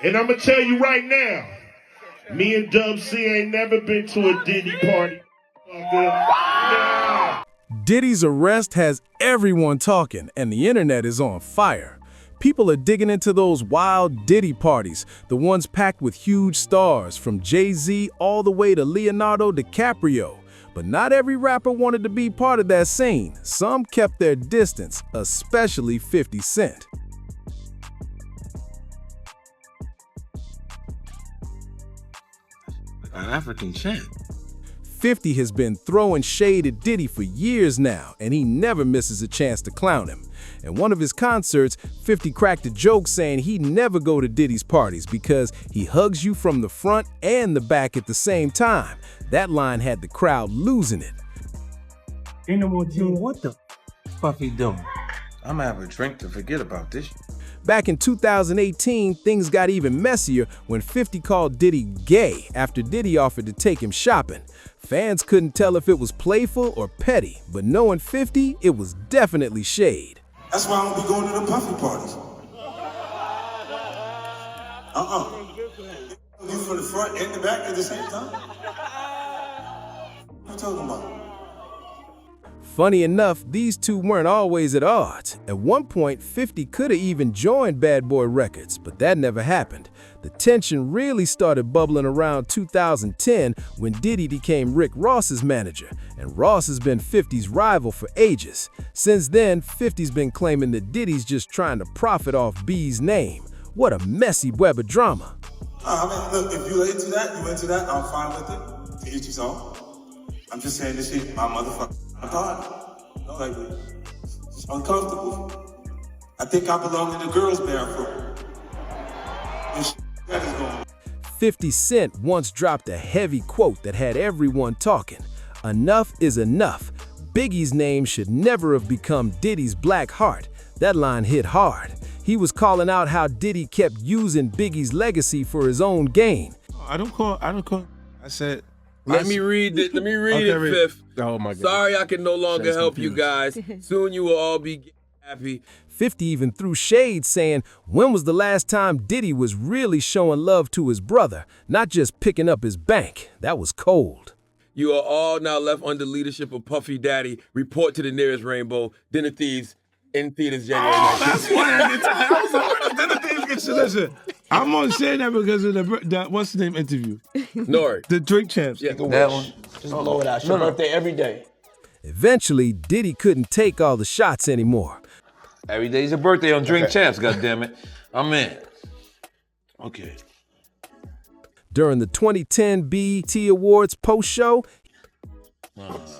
And I'm going to tell you right now, me and Dub C ain't never been to a Diddy party. Nah. Diddy's arrest has everyone talking, and the internet is on fire. People are digging into those wild Diddy parties, the ones packed with huge stars, from Jay-Z all the way to Leonardo DiCaprio. But not every rapper wanted to be part of that scene. Some kept their distance, especially 50 Cent. An African chant. 50 has been throwing shade at Diddy for years now, and he never misses a chance to clown him. In one of his concerts, 50 cracked a joke saying he'd never go to Diddy's parties because he hugs you from the front and the back at the same time. That line had the crowd losing it. Ain't no more June. What the Puffy doing? I'm gonna have a drink to forget about this. Back in 2018, things got even messier when 50 called Diddy gay after Diddy offered to take him shopping. Fans couldn't tell if it was playful or petty, but knowing 50, it was definitely shade. That's why I don't be going to the Puffy parties. You from the front and the back at the same time? What you talking about? Funny enough, these two weren't always at odds. At one point, 50 could have even joined Bad Boy Records, but that never happened. The tension really started bubbling around 2010 when Diddy became Rick Ross's manager, and Ross has been 50's rival for ages. Since then, 50's been claiming that Diddy's just trying to profit off B's name. What a messy web of drama. I mean, look, if you're into that, I'm fine with it. To each his own. I'm just saying this shit, my motherfucker. Like, it's uncomfortable. I think I belong in the girls' bathroom. 50 Cent once dropped a heavy quote that had everyone talking. Enough is enough. Biggie's name should never have become Diddy's black heart. That line hit hard. He was calling out how Diddy kept using Biggie's legacy for his own gain. I said, Let me read it, Fifth. Oh my God. Sorry I can no longer help you guys. Soon you will all be happy. 50 even threw shade saying, when was the last time Diddy was really showing love to his brother, not just picking up his bank? That was cold. You are all now left under leadership of Puffy Daddy. Report to the nearest rainbow. Dinner Thieves in theaters January 19th. That's why listen, I'm only saying that because of the what's the name interview? Nori. The Drink Champs. Yeah, That one. Just blow it out. It's your birthday every day. Eventually, Diddy couldn't take all the shots anymore. Every day's your birthday on Drink Champs, goddammit. I'm in. okay. During the 2010 BET Awards post-show,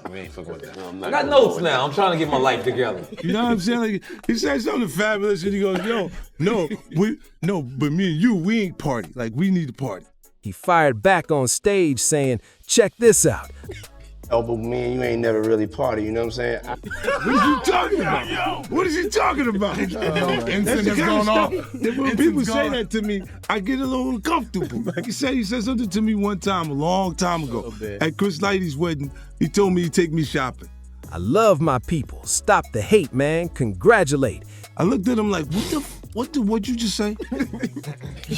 We ain't fucking with that. I got notes now. I'm trying to get my life together. You know what I'm saying? Like, he said something fabulous and he goes, yo, but me and you, we ain't party. Like, we need to party. he fired back on stage saying, check this out. Oh, but me and you ain't never really party, you know what I'm saying? What is he talking about? What is he talking about? That's the kind of stuff that when people say that to me, I get a little uncomfortable. He said something to me one time, a long time ago, at Chris Lighty's wedding. He told me he'd take me shopping. I love my people. Stop the hate, man. Congratulate. I looked at him like, what'd you just say?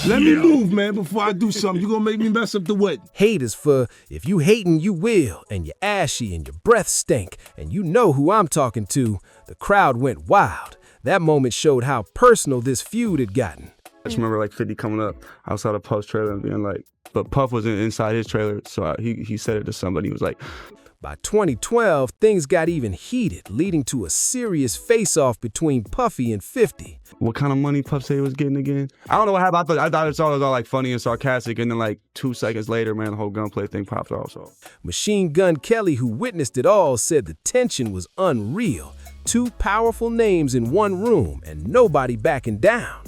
Let me move, man, before I do something. You gonna make me mess up the wedding. Hate is for if you hating, you will, and you're ashy and your breath stink, and you know who I'm talking to. The crowd went wild. That moment showed how personal this feud had gotten. I just remember like 50 coming up outside of Puff's trailer and being like, but Puff wasn't inside his trailer, so he said it to somebody. He was like, By 2012, things got even heated, leading to a serious face-off between Puffy and 50. what kind of money Puff said he was getting again? I don't know what happened. I thought it was all like funny and sarcastic, and then like 2 seconds later, man, the whole gunplay thing popped off. So Machine Gun Kelly, who witnessed it all, said the tension was unreal. 2 powerful names in one room and nobody backing down.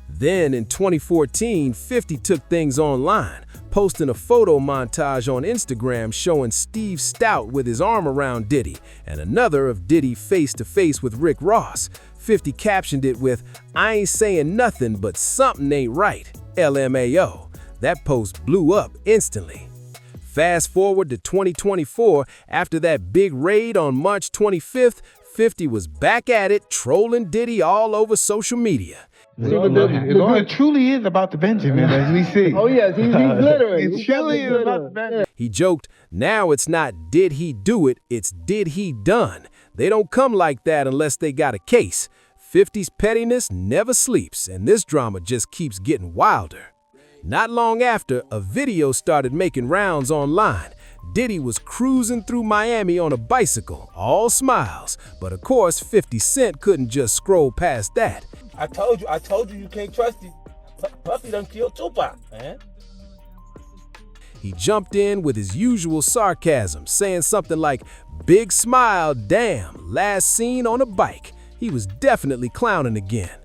Then in 2014, 50 took things online, posting a photo montage on Instagram showing Steve Stout with his arm around Diddy and another of Diddy face-to-face with Rick Ross. 50 captioned it with, "I ain't saying nothing, but something ain't right, LMAO." That post blew up instantly. Fast forward to 2024, after that big raid on March 25th, 50 was back at it, trolling Diddy all over social media. It truly is about the Benjamin, as we see. Oh yes, he's glittering. It truly is about the Benjamin. He joked, now it's not did he do it, it's did he done. They don't come like that unless they got a case. 50's pettiness never sleeps, and this drama just keeps getting wilder. Not long after, a video started making rounds online. Diddy was cruising through Miami on a bicycle, all smiles. But of course, 50 Cent couldn't just scroll past that. I told you you can't trust him. Puffy done killed Tupac, man. He jumped in with his usual sarcasm, saying something like, big smile, damn, last seen on a bike. He was definitely clowning again.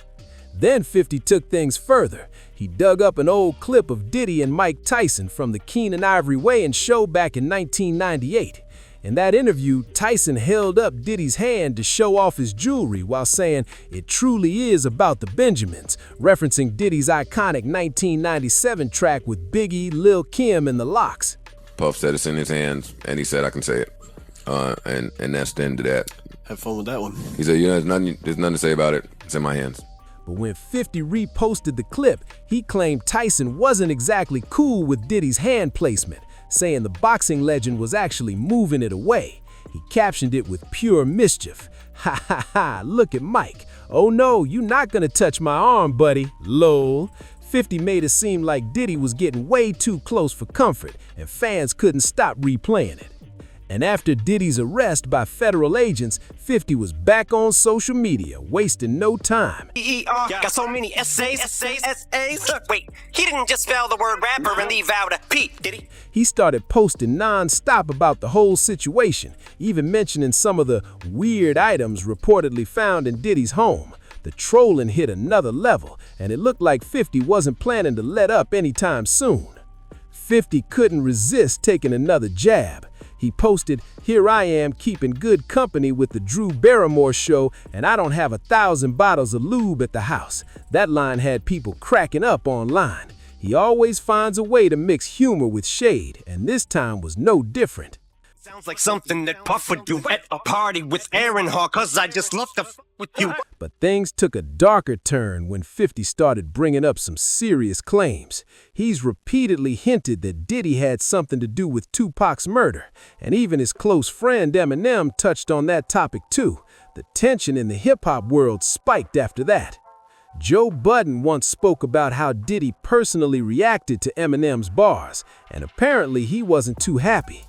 Then 50 took things further. He dug up an old clip of Diddy and Mike Tyson from the Keenan Ivory Wayans show back in 1998. In that interview, Tyson held up Diddy's hand to show off his jewelry while saying, it truly is about the Benjamins, referencing Diddy's iconic 1997 track with Biggie, Lil Kim, and the Lox. Puff said it's in his hands, and he said I can say it. And that's the end of that. Have fun with that one. He said, there's nothing to say about it. It's in my hands. But when 50 reposted the clip, he claimed Tyson wasn't exactly cool with Diddy's hand placement, saying the boxing legend was actually moving it away. He captioned it with pure mischief. Ha ha ha, look at Mike. Oh no, you not gonna touch my arm, buddy. Lol. 50 made it seem like Diddy was getting way too close for comfort, and fans couldn't stop replaying it. And after Diddy's arrest by federal agents, 50 was back on social media, wasting no time. Got so many essays. Wait, he didn't just spell the word rapper and leave out a P, did he? He started posting non-stop about the whole situation, even mentioning some of the weird items reportedly found in Diddy's home. The trolling hit another level, and it looked like 50 wasn't planning to let up anytime soon. 50 couldn't resist taking another jab. He posted, here I am keeping good company with the Drew Barrymore show, and I don't have 1,000 bottles of lube at the house. That line had people cracking up online. He always finds a way to mix humor with shade, and this time was no different. Sounds like something that Puff would do at a party with Aaron Hall, cause I just love to f with you. But things took a darker turn when 50 started bringing up some serious claims. He's repeatedly hinted that Diddy had something to do with Tupac's murder, and even his close friend Eminem touched on that topic too. The tension in the hip-hop world spiked after that. Joe Budden once spoke about how Diddy personally reacted to Eminem's bars, and apparently he wasn't too happy.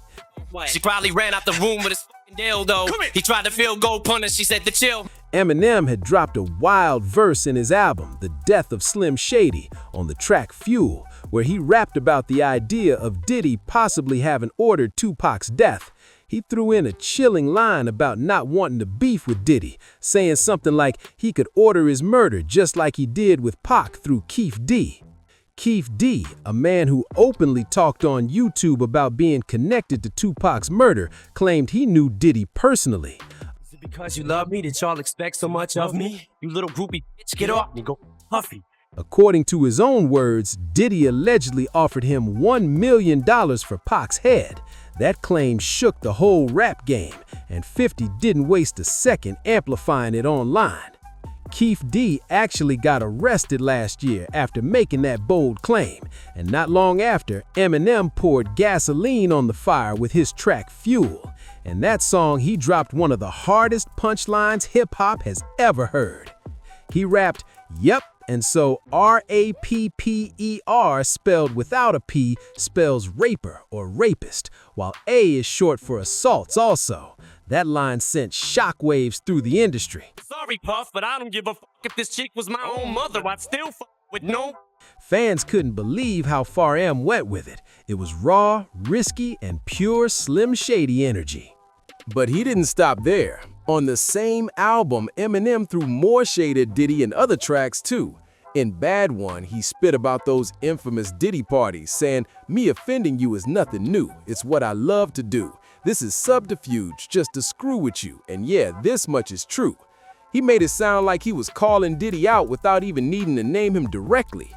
She probably ran out the room with his dildo. He tried to field goal punter, she said to chill. Eminem had dropped a wild verse in his album, The Death of Slim Shady, on the track Fuel, where he rapped about the idea of Diddy possibly having ordered Tupac's death. He threw in a chilling line about not wanting to beef with Diddy, saying something like he could order his murder just like he did with Pac through Keef D. Keef D, a man who openly talked on YouTube about being connected to Tupac's murder, claimed he knew Diddy personally. Is it because you love me that y'all expect so much of me? You little groupie bitch, get off me, go Puffy. According to his own words, Diddy allegedly offered him $1 million for Pac's head. That claim shook the whole rap game, and 50 didn't waste a second amplifying it online. Keef D actually got arrested last year after making that bold claim, and not long after, Eminem poured gasoline on the fire with his track Fuel. In that song, he dropped one of the hardest punchlines hip-hop has ever heard. He rapped, "Yep, and so R-A-P-P-E-R spelled without a P spells raper or rapist, while A is short for assaults also." That line sent shockwaves through the industry. Sorry, Puff, but I don't give a fuck if this chick was my own mother. I'd still fuck with no. Fans couldn't believe how far M went with it. It was raw, risky, and pure Slim Shady energy. But he didn't stop there. On the same album, Eminem threw more shade at Diddy in other tracks too. In Bad One, he spit about those infamous Diddy parties, saying, "Me offending you is nothing new. It's what I love to do. This is subterfuge just to screw with you, and yeah, this much is true." He made it sound like he was calling Diddy out without even needing to name him directly.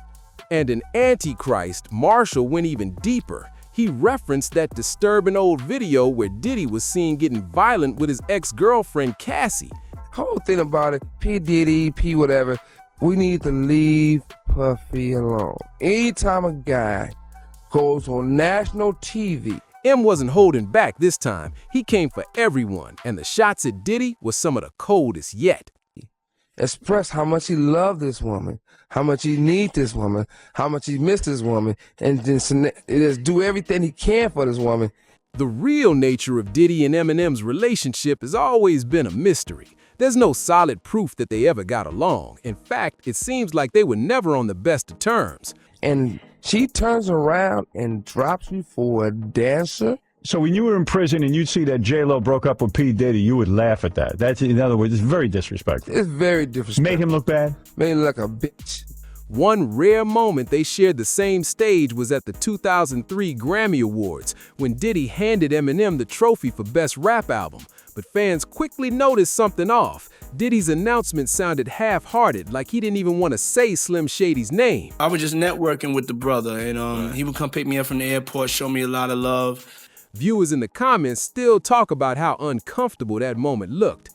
And in Antichrist, Marshall went even deeper. He referenced that disturbing old video where Diddy was seen getting violent with his ex-girlfriend Cassie. Whole thing about it, P. Diddy, P. whatever, We need to leave Puffy alone. Anytime a guy goes on national TV. M wasn't holding back this time. He came for everyone, and the shots at Diddy was some of the coldest yet. Express how much he loved this woman, how much he needs this woman, how much he missed this woman, and just do everything he can for this woman. The real nature of Diddy and Eminem's relationship has always been a mystery. There's no solid proof that they ever got along. In fact, it seems like they were never on the best of terms. And she turns around and drops you for a dancer? So when you were in prison and you'd see that J-Lo broke up with P. Diddy, you would laugh at that. That's, in other words, it's very disrespectful. It's very disrespectful. Made him look bad? Made him look like a bitch. One rare moment they shared the same stage was at the 2003 Grammy Awards, when Diddy handed Eminem the trophy for Best Rap Album. But fans quickly noticed something off. Diddy's announcement sounded half-hearted, like he didn't even want to say Slim Shady's name. I was just networking with the brother, and he would come pick me up from the airport, show me a lot of love. Viewers in the comments still talk about how uncomfortable that moment looked.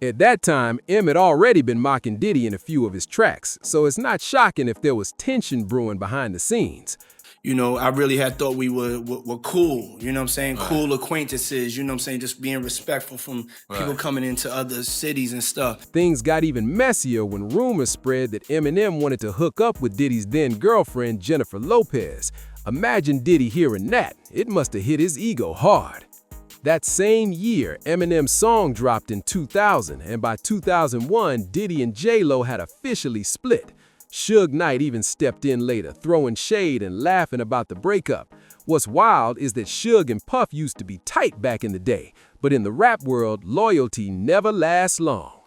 At that time, M had already been mocking Diddy in a few of his tracks, so it's not shocking if there was tension brewing behind the scenes. You know, I really had thought we were cool, you know what I'm saying? Right. Cool acquaintances, you know what I'm saying? Just being respectful from people coming into other cities and stuff. Things got even messier when rumors spread that Eminem wanted to hook up with Diddy's then girlfriend, Jennifer Lopez. Imagine Diddy hearing that. It must have hit his ego hard. That same year, Eminem's song dropped in 2000, and by 2001, Diddy and J-Lo had officially split. Suge Knight even stepped in later, throwing shade and laughing about the breakup. What's wild is that Suge and Puff used to be tight back in the day, but in the rap world, loyalty never lasts long.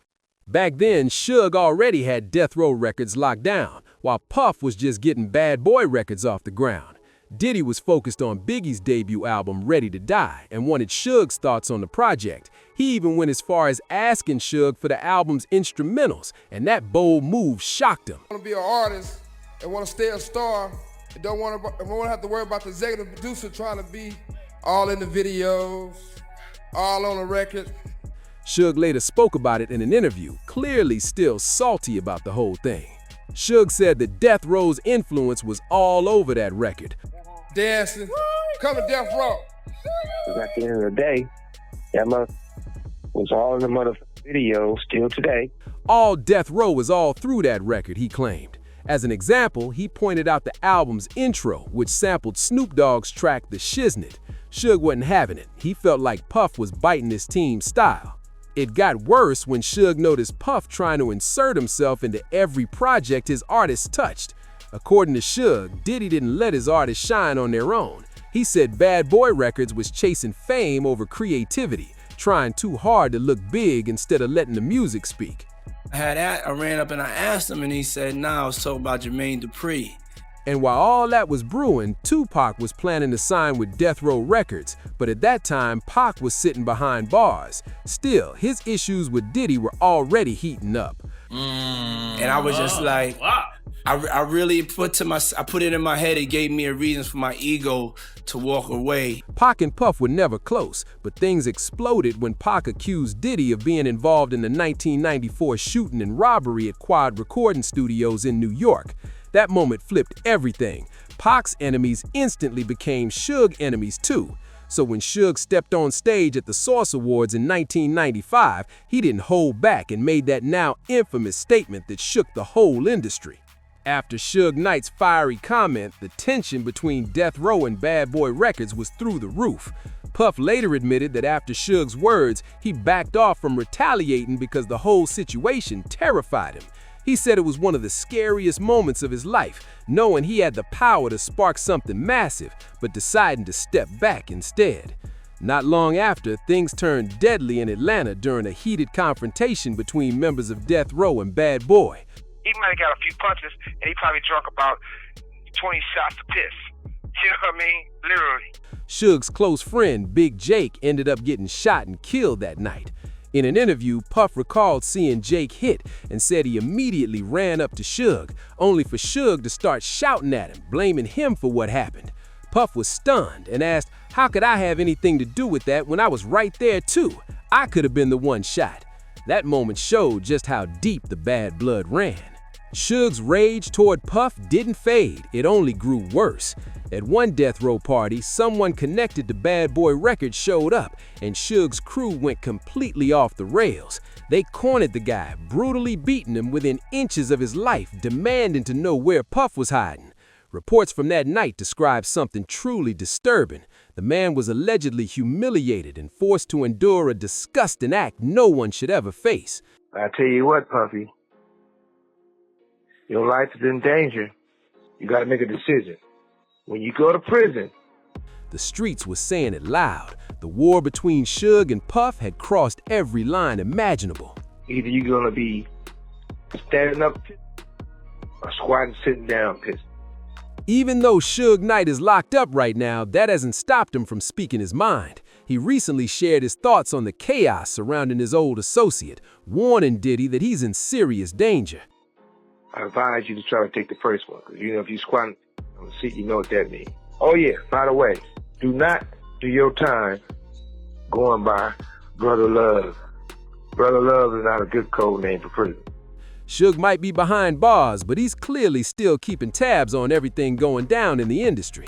Back then, Suge already had Death Row Records locked down, while Puff was just getting Bad Boy Records off the ground. Diddy was focused on Biggie's debut album, Ready to Die, and wanted Suge's thoughts on the project. He even went as far as asking Suge for the album's instrumentals, and that bold move shocked him. I want to be an artist and want to stay a star and don't want to have to worry about the executive producer trying to be all in the videos, all on the record. Suge later spoke about it in an interview, clearly still salty about the whole thing. Suge said that Death Row's influence was all over that record. Dancing, come to Death Row. At the end of the day, that was all in the motherfucking video still today. All Death Row was all through that record, he claimed. As an example, he pointed out the album's intro, which sampled Snoop Dogg's track The Shiznit. Suge wasn't having it. He felt like Puff was biting his team's style. It got worse when Suge noticed Puff trying to insert himself into every project his artists touched. According to Suge, Diddy didn't let his artists shine on their own. He said Bad Boy Records was chasing fame over creativity, trying too hard to look big instead of letting the music speak. I ran up and I asked him, and he said, nah, I was talking about Jermaine Dupri. And while all that was brewing, Tupac was planning to sign with Death Row Records, but at that time, Pac was sitting behind bars. Still, his issues with Diddy were already heating up. And I was just like, I really put it in my head, it gave me a reason for my ego to walk away. Pac and Puff were never close, but things exploded when Pac accused Diddy of being involved in the 1994 shooting and robbery at Quad Recording Studios in New York. That moment flipped everything. Pac's enemies instantly became Suge enemies too. So when Suge stepped on stage at the Source Awards in 1995, he didn't hold back and made that now infamous statement that shook the whole industry. After Suge Knight's fiery comment, the tension between Death Row and Bad Boy Records was through the roof. Puff later admitted that after Suge's words, he backed off from retaliating because the whole situation terrified him. He said it was one of the scariest moments of his life, knowing he had the power to spark something massive, but deciding to step back instead. Not long after, things turned deadly in Atlanta during a heated confrontation between members of Death Row and Bad Boy. He might have got a few punches, and he probably drunk about 20 shots of piss. You know what I mean? Literally. Suge's close friend, Big Jake, ended up getting shot and killed that night. In an interview, Puff recalled seeing Jake hit and said he immediately ran up to Suge, only for Suge to start shouting at him, blaming him for what happened. Puff was stunned and asked, how could I have anything to do with that when I was right there too? I could have been the one shot. That moment showed just how deep the bad blood ran. Suge's rage toward Puff didn't fade, it only grew worse. At one death row party, someone connected to Bad Boy Records showed up, and Suge's crew went completely off the rails. They cornered the guy, brutally beating him within inches of his life, demanding to know where Puff was hiding. Reports from that night describe something truly disturbing. The man was allegedly humiliated and forced to endure a disgusting act no one should ever face. I tell you what, Puffy, your life is in danger. You got to make a decision. When you go to prison. The streets were saying it loud. The war between Suge and Puff had crossed every line imaginable. Either you're going to be standing up or squatting, sitting down, pissed. Even though Suge Knight is locked up right now, that hasn't stopped him from speaking his mind. He recently shared his thoughts on the chaos surrounding his old associate, warning Diddy that he's in serious danger. I advise you to try to take the first one, because if you squat on the seat, you know what that means. Oh yeah, by the way, do not do your time going by Brother Love. Brother Love is not a good code name for prison. Suge might be behind bars, but he's clearly still keeping tabs on everything going down in the industry.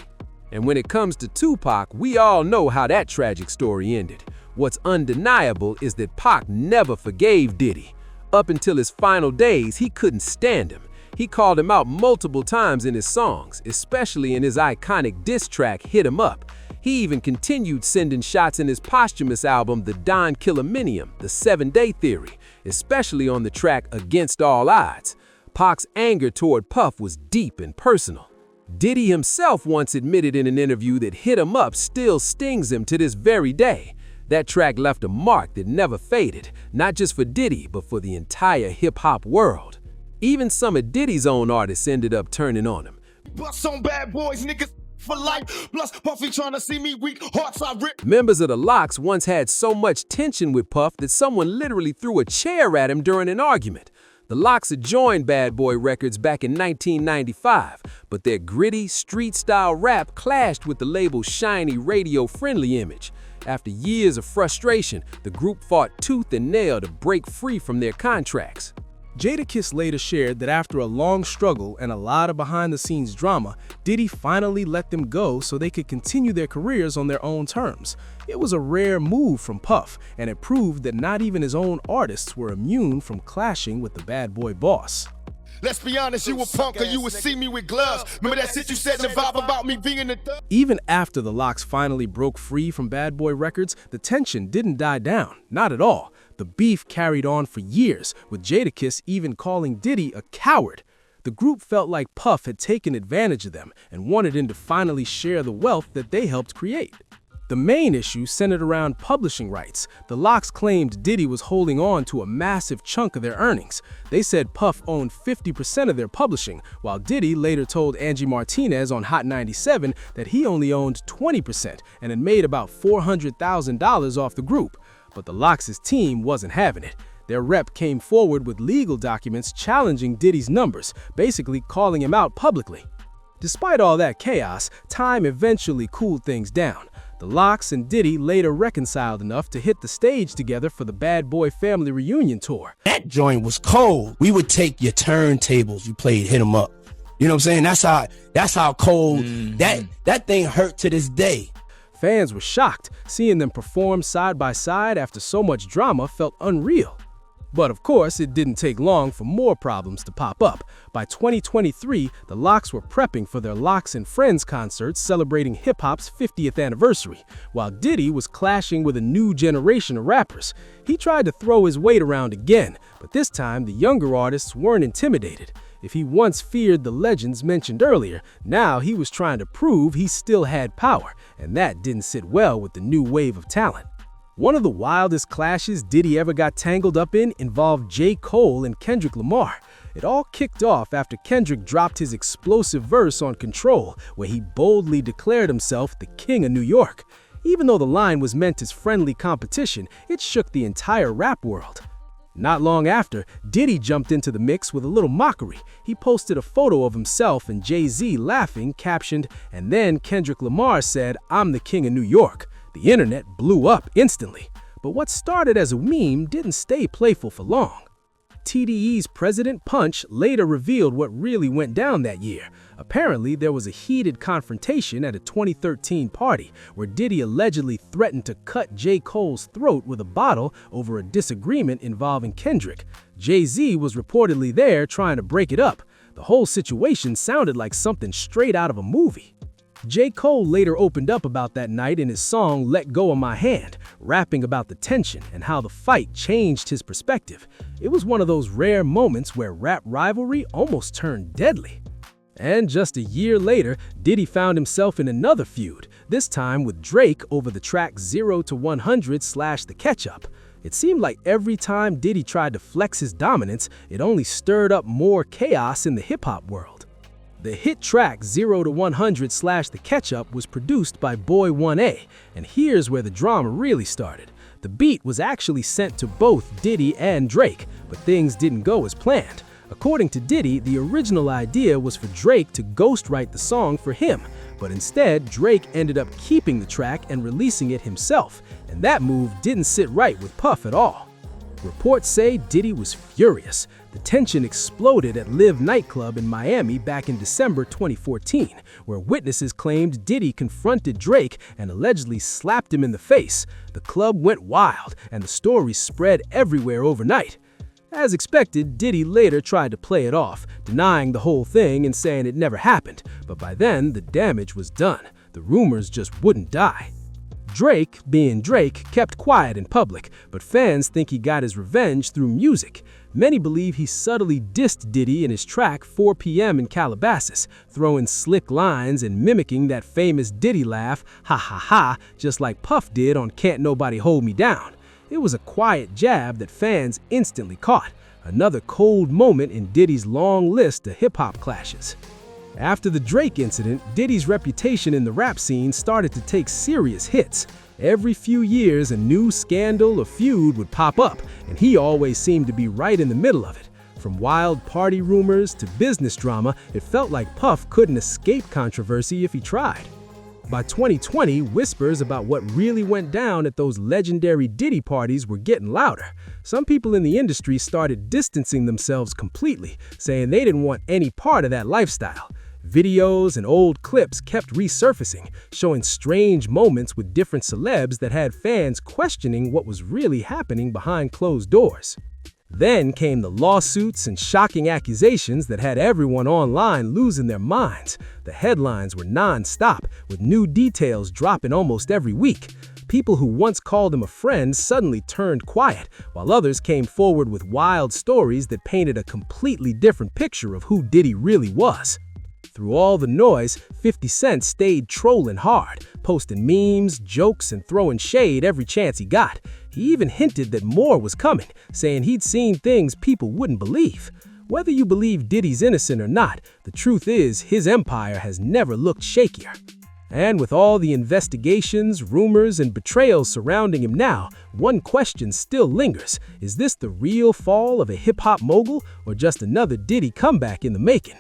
And when it comes to Tupac, we all know how that tragic story ended. What's undeniable is that Pac never forgave Diddy. Up until his final days, he couldn't stand him. He called him out multiple times in his songs, especially in his iconic diss track, Hit 'Em Up. He even continued sending shots in his posthumous album, The Don Killaminium, The 7-Day Theory, especially on the track Against All Odds. Pac's anger toward Puff was deep and personal. Diddy himself once admitted in an interview that Hit 'Em Up still stings him to this very day. That track left a mark that never faded, not just for Diddy, but for the entire hip-hop world. Even some of Diddy's own artists ended up turning on him. Bust on bad boys, niggas for life. Plus Puffy trying to see me weak, hearts I rip. Members of the Lox once had so much tension with Puff that someone literally threw a chair at him during an argument. The Lox had joined Bad Boy Records back in 1995, but their gritty, street-style rap clashed with the label's shiny, radio-friendly image. After years of frustration, the group fought tooth and nail to break free from their contracts. Jadakiss later shared that after a long struggle and a lot of behind-the-scenes drama, Diddy finally let them go so they could continue their careers on their own terms. It was a rare move from Puff, and it proved that not even his own artists were immune from clashing with the Bad Boy boss. Let's be honest, you a punk or you would see me with gloves. Remember that shit you said in the vibe about me being the thug? Even after the Lox finally broke free from Bad Boy Records, the tension didn't die down, not at all. The beef carried on for years, with Jadakiss even calling Diddy a coward. The group felt like Puff had taken advantage of them and wanted him to finally share the wealth that they helped create. The main issue centered around publishing rights. The Lox claimed Diddy was holding on to a massive chunk of their earnings. They said Puff owned 50% of their publishing, while Diddy later told Angie Martinez on Hot 97 that he only owned 20% and had made about $400,000 off the group. But the Lox's team wasn't having it. Their rep came forward with legal documents challenging Diddy's numbers, basically calling him out publicly. Despite all that chaos, time eventually cooled things down. The Lox and Diddy later reconciled enough to hit the stage together for the Bad Boy Family Reunion Tour. That joint was cold. We would take your turntables, you played Hit 'Em Up. You know what I'm saying? That's how cold that thing hurt to this day. Fans were shocked. Seeing them perform side by side after so much drama felt unreal. But of course, it didn't take long for more problems to pop up. By 2023, the Lox were prepping for their Lox and Friends concert celebrating hip-hop's 50th anniversary, while Diddy was clashing with a new generation of rappers. He tried to throw his weight around again, but this time the younger artists weren't intimidated. If he once feared the legends mentioned earlier, now he was trying to prove he still had power, and that didn't sit well with the new wave of talent. One of the wildest clashes Diddy ever got tangled up in involved J. Cole and Kendrick Lamar. It all kicked off after Kendrick dropped his explosive verse on Control, where he boldly declared himself the king of New York. Even though the line was meant as friendly competition, it shook the entire rap world. Not long after, Diddy jumped into the mix with a little mockery. He posted a photo of himself and Jay-Z laughing, captioned, "And then Kendrick Lamar said, 'I'm the king of New York.'" The internet blew up instantly. But what started as a meme didn't stay playful for long. TDE's President Punch later revealed what really went down that year. Apparently, there was a heated confrontation at a 2013 party where Diddy allegedly threatened to cut J. Cole's throat with a bottle over a disagreement involving Kendrick. Jay-Z was reportedly there trying to break it up. The whole situation sounded like something straight out of a movie. J. Cole later opened up about that night in his song Let Go of My Hand, rapping about the tension and how the fight changed his perspective. It was one of those rare moments where rap rivalry almost turned deadly. And just a year later, Diddy found himself in another feud, this time with Drake over the track 0 to 100/The Ketchup. It seemed like every time Diddy tried to flex his dominance, it only stirred up more chaos in the hip-hop world. The hit track 0 to 100/The Ketchup was produced by Boy 1A, and here's where the drama really started. The beat was actually sent to both Diddy and Drake, but things didn't go as planned. According to Diddy, the original idea was for Drake to ghostwrite the song for him, but instead Drake ended up keeping the track and releasing it himself, and that move didn't sit right with Puff at all. Reports say Diddy was furious. The tension exploded at Live nightclub in Miami back in December 2014, where witnesses claimed Diddy confronted Drake and allegedly slapped him in the face. The club went wild, and the story spread everywhere overnight. As expected, Diddy later tried to play it off, denying the whole thing and saying it never happened, but by then the damage was done. The rumors just wouldn't die. Drake, being Drake, kept quiet in public, but fans think he got his revenge through music. Many believe he subtly dissed Diddy in his track 4 p.m. in Calabasas, throwing slick lines and mimicking that famous Diddy laugh, ha ha ha, just like Puff did on Can't Nobody Hold Me Down. It was a quiet jab that fans instantly caught, another cold moment in Diddy's long list of hip-hop clashes. After the Drake incident, Diddy's reputation in the rap scene started to take serious hits. Every few years, a new scandal or feud would pop up, and he always seemed to be right in the middle of it. From wild party rumors to business drama, it felt like Puff couldn't escape controversy if he tried. By 2020, whispers about what really went down at those legendary Diddy parties were getting louder. Some people in the industry started distancing themselves completely, saying they didn't want any part of that lifestyle. Videos and old clips kept resurfacing, showing strange moments with different celebs that had fans questioning what was really happening behind closed doors. Then came the lawsuits and shocking accusations that had everyone online losing their minds. The headlines were non-stop, with new details dropping almost every week. People who once called him a friend suddenly turned quiet, while others came forward with wild stories that painted a completely different picture of who Diddy really was. Through all the noise, 50 Cent stayed trolling hard, posting memes, jokes, and throwing shade every chance he got. He even hinted that more was coming, saying he'd seen things people wouldn't believe. Whether you believe Diddy's innocent or not, the truth is his empire has never looked shakier. And with all the investigations, rumors, and betrayals surrounding him now, one question still lingers. Is this the real fall of a hip-hop mogul, or just another Diddy comeback in the making?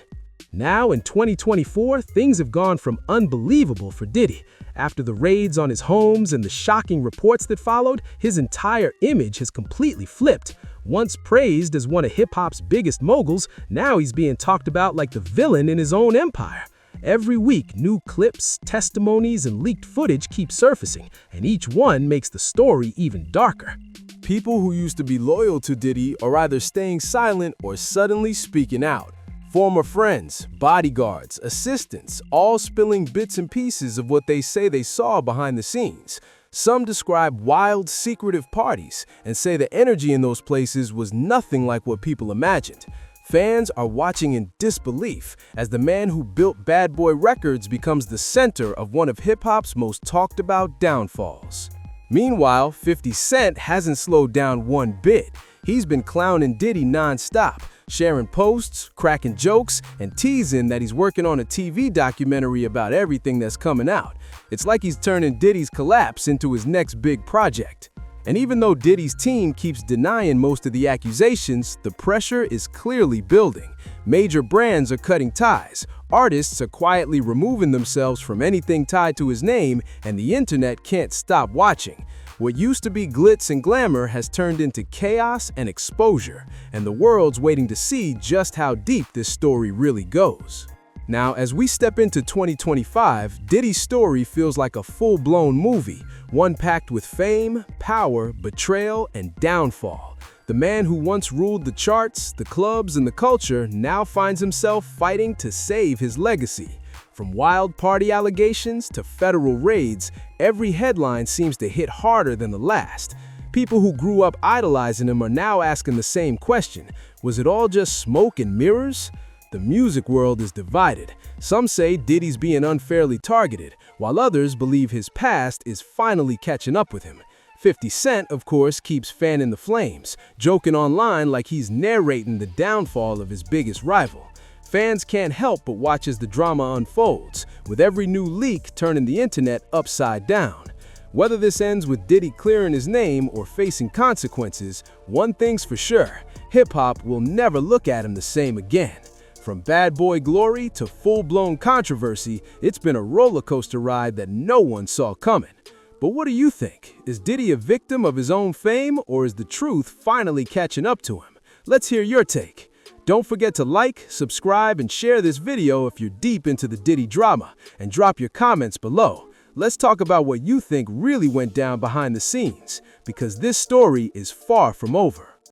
Now, in 2024, things have gone from unbelievable for Diddy. After the raids on his homes and the shocking reports that followed, his entire image has completely flipped. Once praised as one of hip-hop's biggest moguls, now he's being talked about like the villain in his own empire. Every week, new clips, testimonies, and leaked footage keep surfacing, and each one makes the story even darker. People who used to be loyal to Diddy are either staying silent or suddenly speaking out. Former friends, bodyguards, assistants, all spilling bits and pieces of what they say they saw behind the scenes. Some describe wild, secretive parties and say the energy in those places was nothing like what people imagined. Fans are watching in disbelief as the man who built Bad Boy Records becomes the center of one of hip-hop's most talked about downfalls. Meanwhile, 50 Cent hasn't slowed down one bit. He's been clowning Diddy non-stop, sharing posts, cracking jokes, and teasing that he's working on a TV documentary about everything that's coming out. It's like he's turning Diddy's collapse into his next big project. And even though Diddy's team keeps denying most of the accusations, the pressure is clearly building. Major brands are cutting ties, artists are quietly removing themselves from anything tied to his name, and the internet can't stop watching. What used to be glitz and glamour has turned into chaos and exposure, and the world's waiting to see just how deep this story really goes. Now, as we step into 2025, Diddy's story feels like a full-blown movie, one packed with fame, power, betrayal, and downfall. The man who once ruled the charts, the clubs, and the culture now finds himself fighting to save his legacy. From wild party allegations to federal raids, every headline seems to hit harder than the last. People who grew up idolizing him are now asking the same question: was it all just smoke and mirrors? The music world is divided. Some say Diddy's being unfairly targeted, while others believe his past is finally catching up with him. 50 Cent, of course, keeps fanning the flames, joking online like he's narrating the downfall of his biggest rival. Fans can't help but watch as the drama unfolds, with every new leak turning the internet upside down. Whether this ends with Diddy clearing his name or facing consequences, one thing's for sure: hip-hop will never look at him the same again. From bad boy glory to full-blown controversy, it's been a roller coaster ride that no one saw coming. But what do you think? Is Diddy a victim of his own fame, or is the truth finally catching up to him? Let's hear your take. Don't forget to like, subscribe, and share this video if you're deep into the Diddy drama, and drop your comments below. Let's talk about what you think really went down behind the scenes, because this story is far from over.